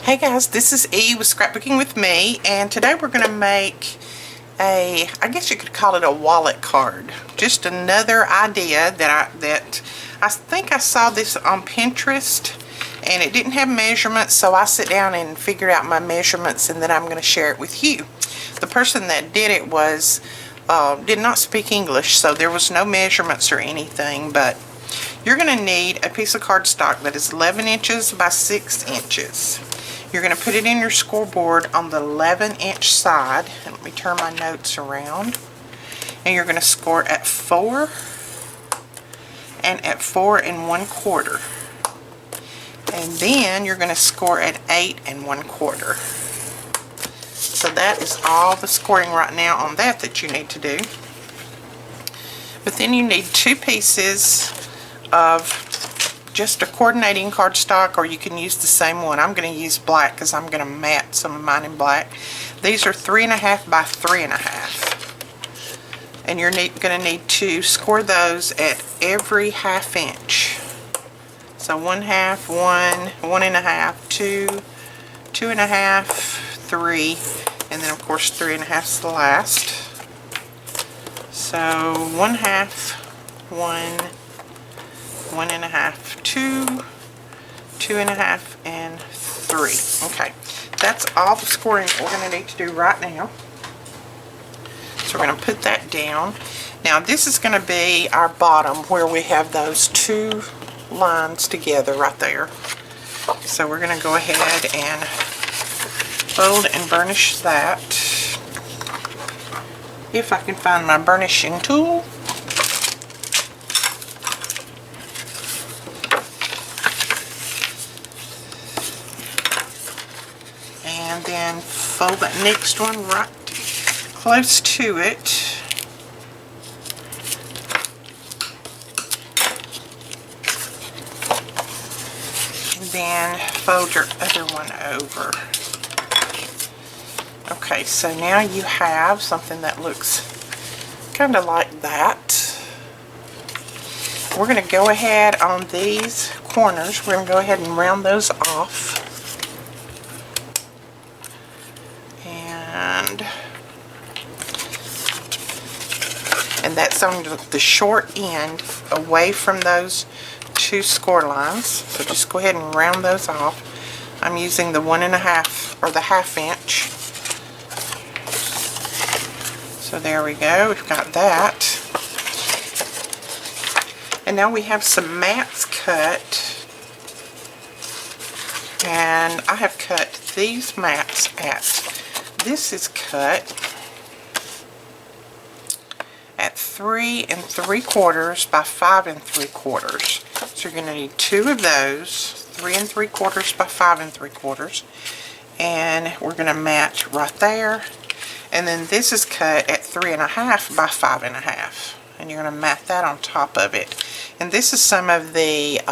Hey guys, this is E with Scrapbooking with me, and today we're going to make I guess you could call it a wallet card. Just another idea that I think I saw this on Pinterest, and it didn't have measurements, so I sit down and figured out my measurements, and then I'm going to share it with you. The person that did it did not speak English, so there was no measurements or anything, but you're going to need a piece of cardstock that is 11 inches by 6 inches. You're going to put it in your scoreboard on the 11-inch side. And let me turn my notes around. And you're going to score at 4 and at 4 1/4. And then you're going to score at 8 1/4. So that is all the scoring right now on that you need to do. But then you need 2 pieces of just a coordinating cardstock, or you can use the same one. I'm going to use black because I'm going to mat some of mine in black. These are 3.5 by 3.5, and you're going to need to score those at every 1/2 inch. So 1/2, 1, 1.5, 2, 2.5, 3, and then of course 3.5 is the last. So 1/2, 1, 1.5, 2, 2.5, and 3. Okay, that's all the scoring we're going to need to do right now. So we're going to put that down. Now this is going to be our bottom where we have those 2 lines together right there. So we're going to go ahead and fold and burnish that. If I can find my burnishing tool. And then fold that next one right close to it. And then fold your other one over. Okay, so now you have something that looks kind of like that. We're going to go ahead on these corners. We're going to go ahead and round those off. And that's on the short end away from those 2 score lines. So just go ahead and round those off. I'm using the 1.5 or the 1/2 inch. So there we go, we've got that. And now we have some mats cut. And I have cut these mats this is cut at 3 3/4 by 5 3/4. So you're going to need 2 of those, 3 3/4 by 5 3/4, and we're going to mat right there. And then this is cut at 3.5 by 5.5, and you're going to mat that on top of it. And this is some of the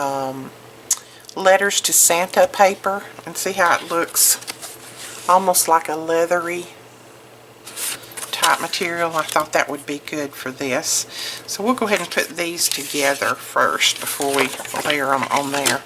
letters to Santa paper, and see how it looks almost like a leathery type material. I thought that would be good for this. So we'll go ahead and put these together first before we layer them on there.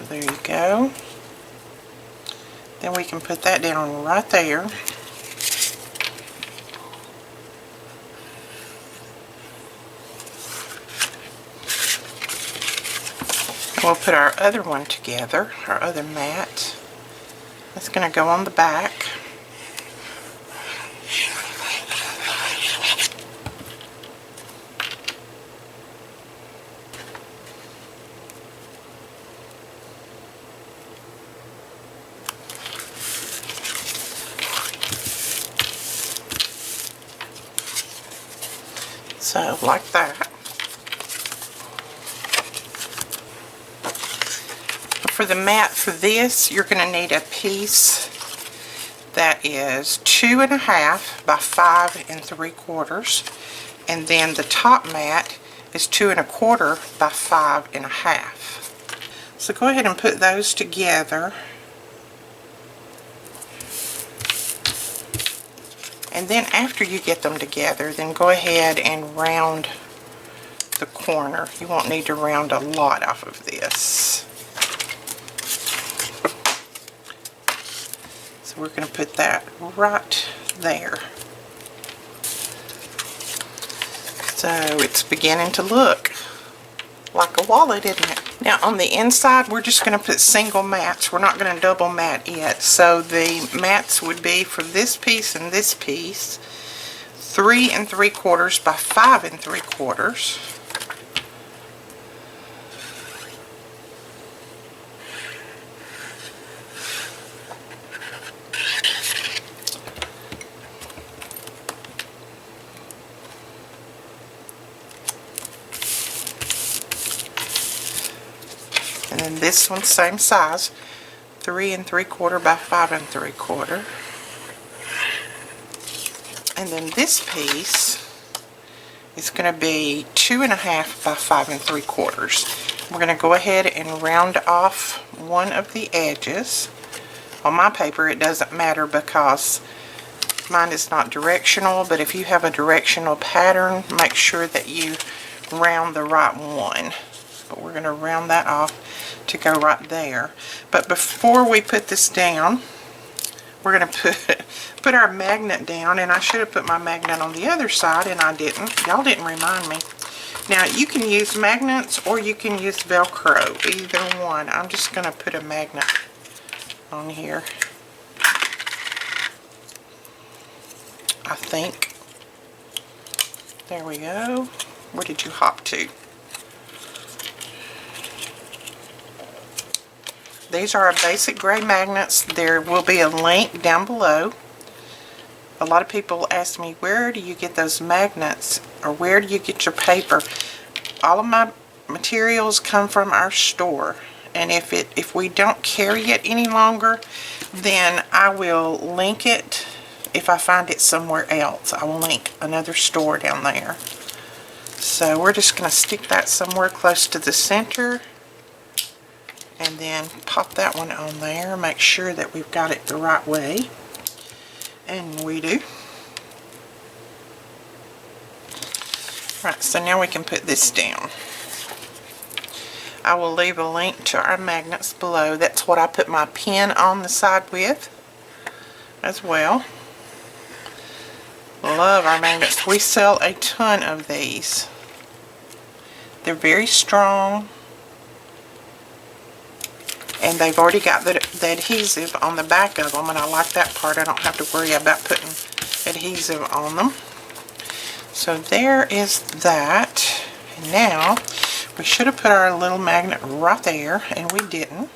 There you go. Then we can put that down right there. And we'll put our other one together, our other mat. That's going to go on the back. So, like that. For the mat for this, you're going to need a piece that is 2.5 by 5 3/4, and then the top mat is 2 1/4 by 5 1/2. So go ahead and put those together, and then after you get them together, then go ahead and round the corner. You won't need to round a lot off of this. So we're going to put that right there. So it's beginning to look like a wallet, isn't it? Now on the inside, we're just going to put single mats. We're not going to double mat it. So the mats would be for this piece and this piece, 3 3/4 by 5 3/4. And then this one, same size, 3 3/4 by 5 3/4. And then this piece is going to be 2.5 by 5 3/4. We're going to go ahead and round off one of the edges. On my paper it doesn't matter because mine is not directional, but if you have a directional pattern, make sure that you round the right one. But we're going to round that off to go right there. But before we put this down, we're going to put our magnet down, and I should have put my magnet on the other side, and I didn't. Y'all didn't remind me. Now you can use magnets or you can use Velcro, either one. I'm just going to put a magnet on here, I think. There we go. Where did you hop to? These are our basic gray magnets. There will be a link down below. A lot of people ask me, where do you get those magnets, or where do you get your paper? All of my materials come from our store, and if we don't carry it any longer, then I will link it. If I find it somewhere else, I will link another store down there. So we're just going to stick that somewhere close to the center, and then pop that one on there. Make sure that we've got it the right way, and we do. Right, so now we can put this down. I will leave a link to our magnets below. That's what I put my pen on the side with as well. Love our magnets. We sell a ton of these. They're very strong, and they've already got the adhesive on the back of them, and I like that part. I don't have to worry about putting adhesive on them. So there is that. And now we should have put our little magnet right there, and we didn't.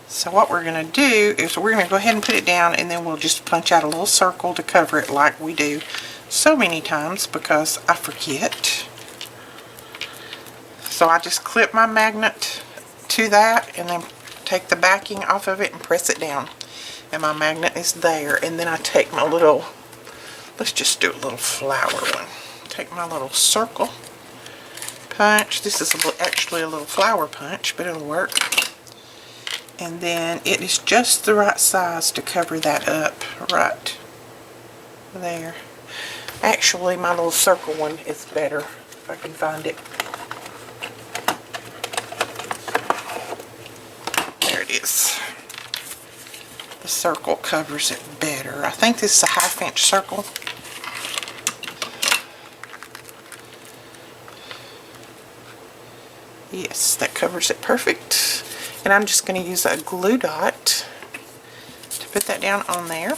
So what we're going to do is we're going to go ahead and put it down, and then we'll just punch out a little circle to cover it like we do so many times because I forget. So I just clip my magnet to that, and then take the backing off of it and press it down, and my magnet is there. And then I take my little, let's just do a little flower one. Take my little circle punch. This is actually a little flower punch, but it'll work. And then it is just the right size to cover that up right there. Actually, my little circle one is better if I can find it. There it is. The circle covers it better. I think this is a 1/2 inch circle. Yes, that covers it perfect. And I'm just going to use a glue dot to put that down on there.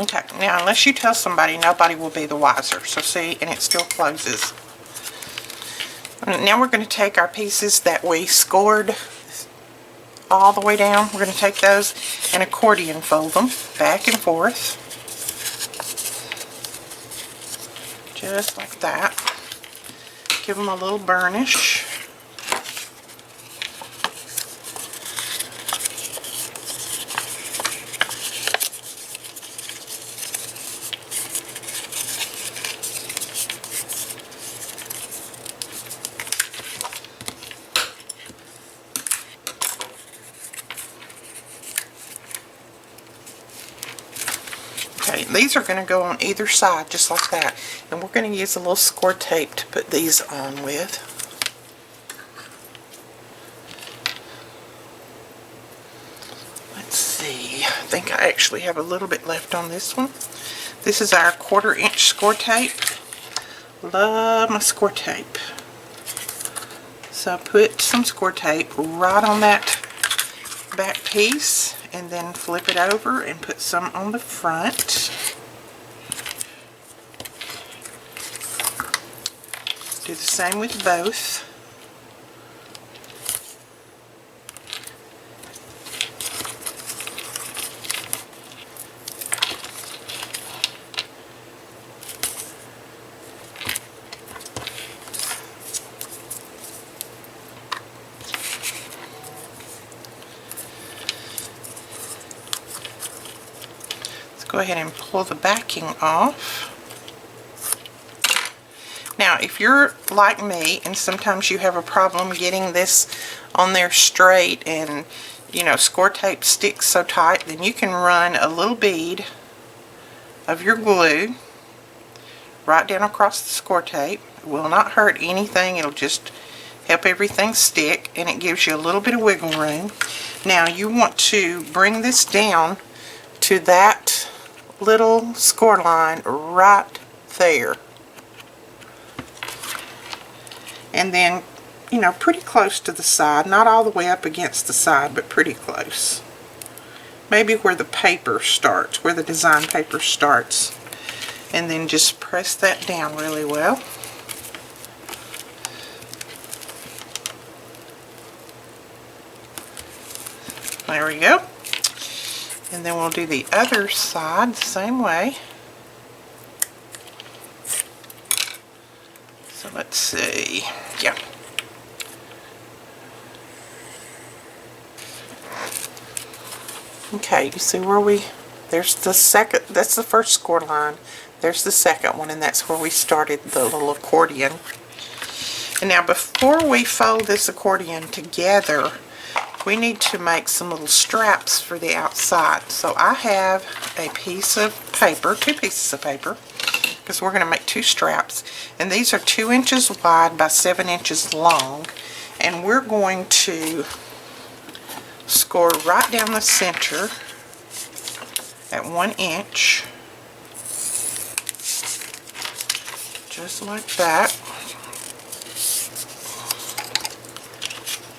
Okay, now unless you tell somebody, nobody will be the wiser. So see, and it still closes. Now we're going to take our pieces that we scored all the way down. We're going to take those and accordion fold them back and forth. Just like that. Give them a little burnish. Okay, these are going to go on either side just like that, and we're going to use a little score tape to put these on with. Let's see, I think I actually have a little bit left on this one. This is our 1/4 inch score tape. Love my score tape. So I put some score tape right on that back piece, and then flip it over and put some on the front. Do the same with both. Go ahead and pull the backing off. Now, if you're like me and sometimes you have a problem getting this on there straight and, you know, score tape sticks so tight, then you can run a little bead of your glue right down across the score tape. It will not hurt anything. It'll just help everything stick, and it gives you a little bit of wiggle room. Now, you want to bring this down to that little score line right there, and then, you know, pretty close to the side, not all the way up against the side, but pretty close, maybe where the paper starts, where the design paper starts, and then just press that down really well. There we go. And then we'll do the other side the same way. So let's see. Yeah. Okay, you see where there's the second, that's the first score line. There's the second one, and that's where we started the little accordion. And now before we fold this accordion together, we need to make some little straps for the outside. So I have a piece of paper, 2 pieces of paper, because we're going to make 2 straps. And these are 2 inches wide by 7 inches long. And we're going to score right down the center at 1 inch. Just like that.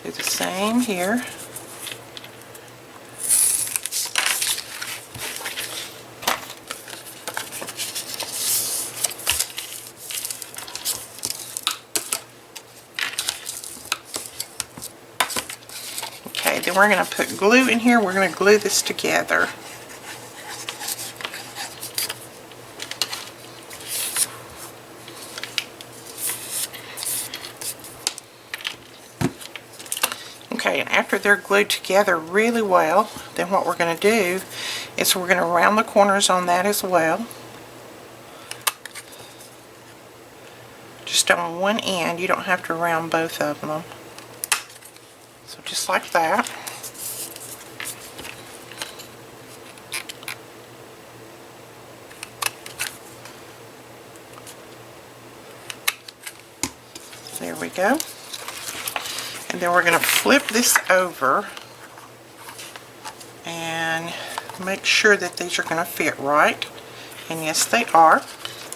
Do the same here. Okay, then we're going to put glue in here. We're going to glue this together. Okay, and after they're glued together really well, then what we're going to do is we're going to round the corners on that as well. Just on one end, you don't have to round both of them. So just like that. There we go. And then we're going to flip this over and make sure that these are going to fit right. And yes, they are.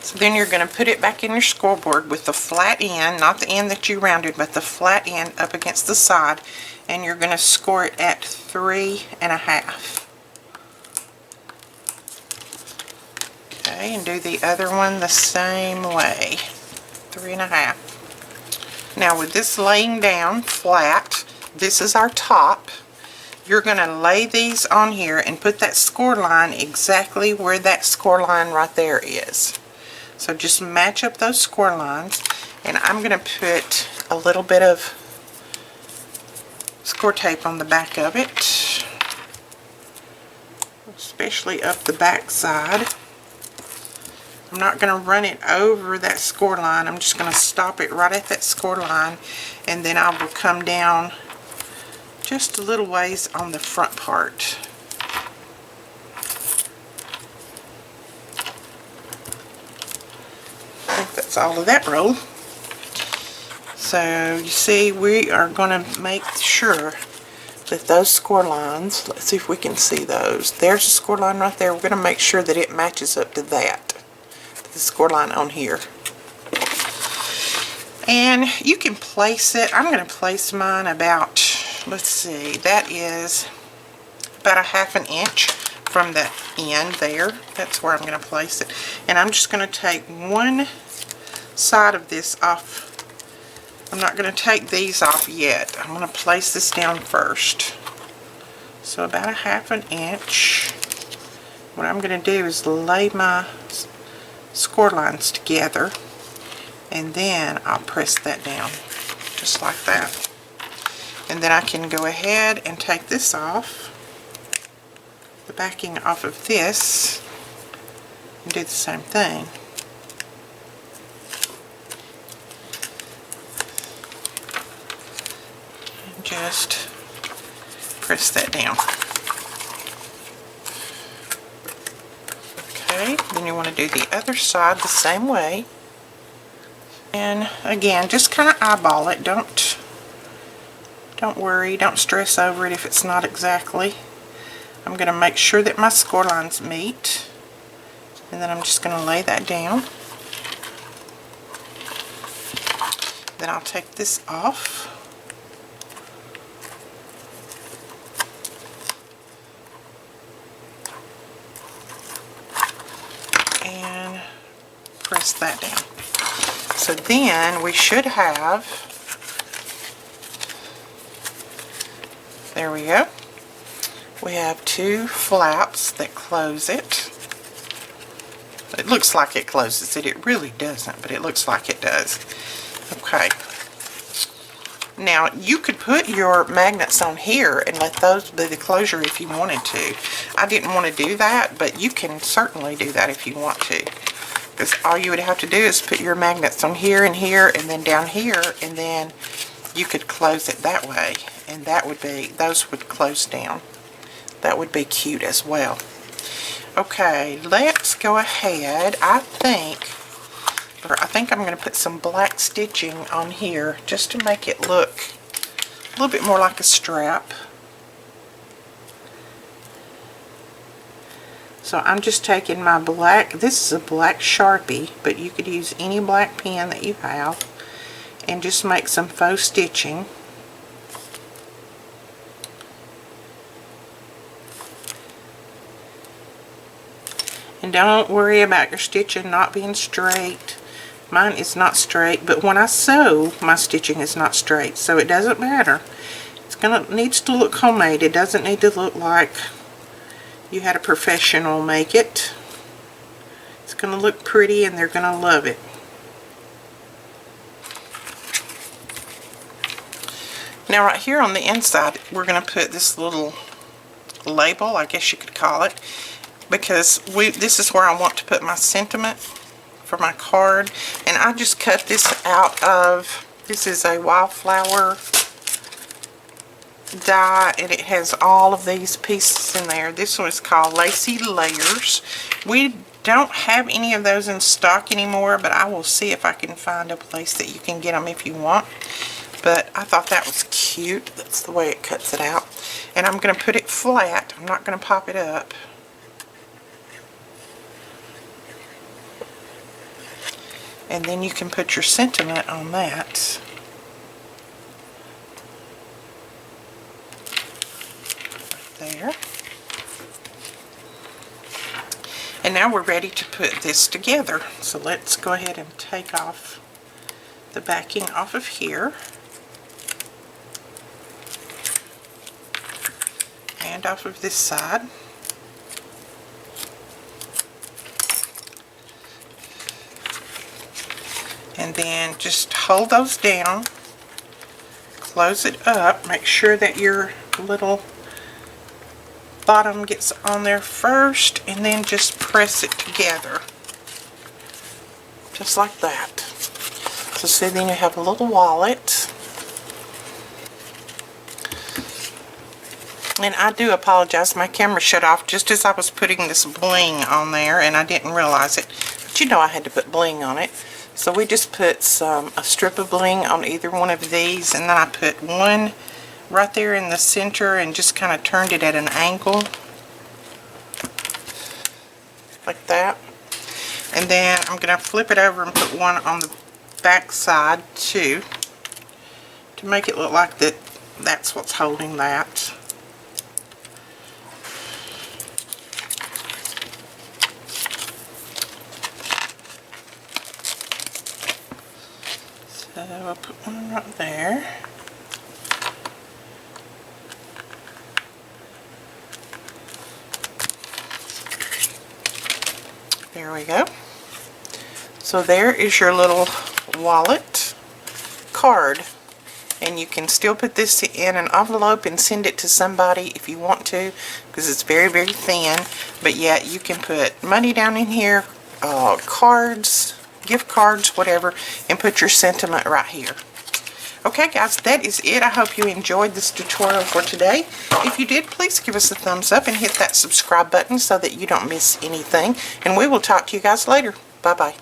So then you're going to put it back in your scoreboard with the flat end, not the end that you rounded, but the flat end up against the side. And you're going to score it at 3.5. Okay, and do the other one the same way. 3.5. Now with this laying down flat, this is our top. You're going to lay these on here and put that score line exactly where that score line right there is. So just match up those score lines, and I'm going to put a little bit of score tape on the back of it, especially up the back side. I'm not going to run it over that score line. I'm just going to stop it right at that score line, and then I will come down just a little ways on the front part. I think that's all of that roll. So you see, we are going to make sure that those score lines, let's see if we can see those. There's a score line right there. We're going to make sure that it matches up to that, the score line on here. And you can place it. I'm going to place mine about, let's see, that is about a ½ inch from the end there. That's where I'm going to place it. And I'm just going to take one side of this off. I'm not going to take these off yet. I'm going to place this down first. So about a ½ inch. What I'm going to do is lay my score lines together, and then I'll press that down just like that. And then I can go ahead and take this off, the backing off of this, and do the same thing. And just press that down. Okay, then you want to do the other side the same way. And again, just kind of eyeball it. Don't worry, don't stress over it if it's not exactly. I'm going to make sure that my score lines meet, and then I'm just going to lay that down. Then I'll take this off. And press that down. So then we should have, there we go, we have two flaps that close it. It looks like it closes it. It really doesn't, but it looks like it does. Okay. Now you could put your magnets on here and let those be the closure if you wanted to. I didn't want to do that, but you can certainly do that if you want to. Because all you would have to do is put your magnets on here, and then down here, and then you could close it that way, and that would be, those would close down. That would be cute as well. Okay, let's go ahead. I think I'm going to put some black stitching on here just to make it look a little bit more like a strap. So I'm just taking my black, this is a black Sharpie, but you could use any black pen that you have, and just make some faux stitching. And don't worry about your stitching not being straight. Mine is not straight, but when I sew, my stitching is not straight, so it doesn't matter. Needs to look homemade. It doesn't need to look like you had a professional make it. It's going to look pretty, and they're going to love it. Now right here on the inside, we're going to put this little label, I guess you could call it, because this is where I want to put my sentiment for my card. And I just cut this out of, this is a wildflower die, and it has all of these pieces in there. This one is called Lacy Layers. We don't have any of those in stock anymore, but I will see if I can find a place that you can get them if you want. But I thought that was cute. That's the way it cuts it out. And I'm going to put it flat. I'm not going to pop it up. And then you can put your sentiment on that. There. And now we're ready to put this together. So let's go ahead and take off the backing off of here and off of this side. And then just hold those down, close it up, make sure that your little bottom gets on there first, and then just press it together. Just like that. So see, then you have a little wallet. And I do apologize, my camera shut off just as I was putting this bling on there, and I didn't realize it. But you know I had to put bling on it. So we just put a strip of bling on either one of these, and then I put one right there in the center and just kind of turned it at an angle. Like that. And then I'm going to flip it over and put one on the back side too, to make it look like that's what's holding that. So I'll put one right there. There we go. So there is your little wallet card. And you can still put this in an envelope and send it to somebody if you want to, because it's very, very thin. But yet you can put money down in here, cards, gift cards, whatever, and put your sentiment right here. Okay guys, that is it. I hope you enjoyed this tutorial for today. If you did, please give us a thumbs up and hit that subscribe button so that you don't miss anything. And we will talk to you guys later. Bye-bye.